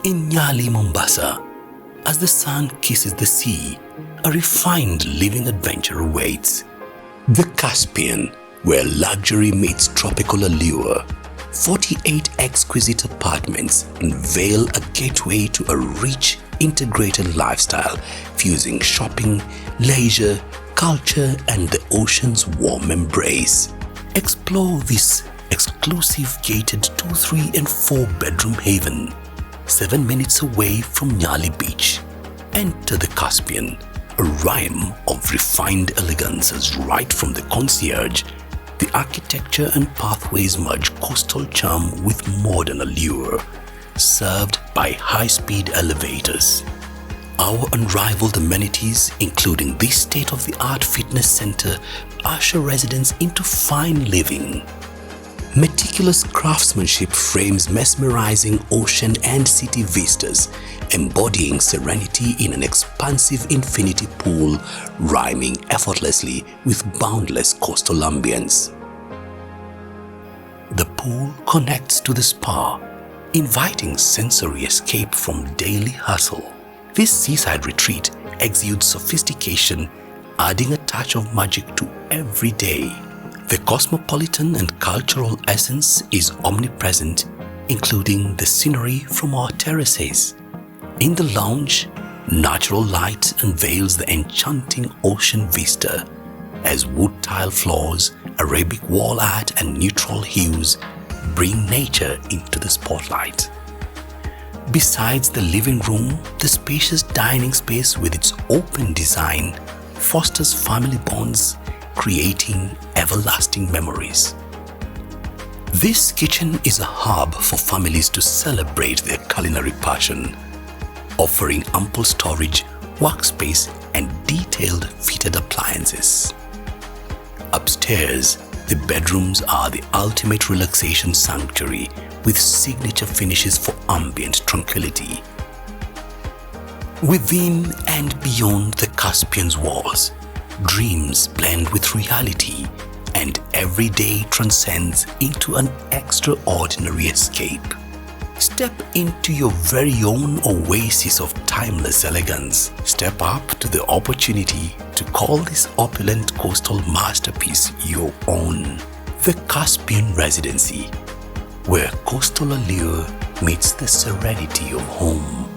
In Nyali, Mombasa, as the sun kisses the sea, a refined living adventure awaits. The Caspian, where luxury meets tropical allure. 48 exquisite apartments unveil a gateway to a rich, integrated lifestyle, fusing shopping, leisure, culture, and the ocean's warm embrace. Explore this exclusive gated 2, 3, and 4-bedroom haven, 7 minutes away from Nyali Beach. Enter the Caspian, a rhyme of refined elegances right from the concierge. The architecture and pathways merge coastal charm with modern allure, served by high-speed elevators. Our unrivaled amenities, including this state-of-the-art fitness center, usher residents into fine living. Meticulous craftsmanship frames mesmerizing ocean and city vistas, embodying serenity in an expansive infinity pool, rhyming effortlessly with boundless coastal ambience. The pool connects to the spa, inviting sensory escape from daily hustle. This seaside retreat exudes sophistication, adding a touch of magic to every day. The cosmopolitan and cultural essence is omnipresent, including the scenery from our terraces. In the lounge, natural light unveils the enchanting ocean vista as wood tile floors, Arabic wall art, and neutral hues bring nature into the spotlight. Besides the living room, the spacious dining space with its open design fosters family bonds, creating everlasting memories. This kitchen is a hub for families to celebrate their culinary passion, offering ample storage, workspace, and detailed fitted appliances. Upstairs, the bedrooms are the ultimate relaxation sanctuary with signature finishes for ambient tranquility. Within and beyond the Caspian's walls, dreams blend with reality, and every day transcends into an extraordinary escape. Step into your very own oasis of timeless elegance. Step up to the opportunity to call this opulent coastal masterpiece your own. The Caspian Residency, where coastal allure meets the serenity of home.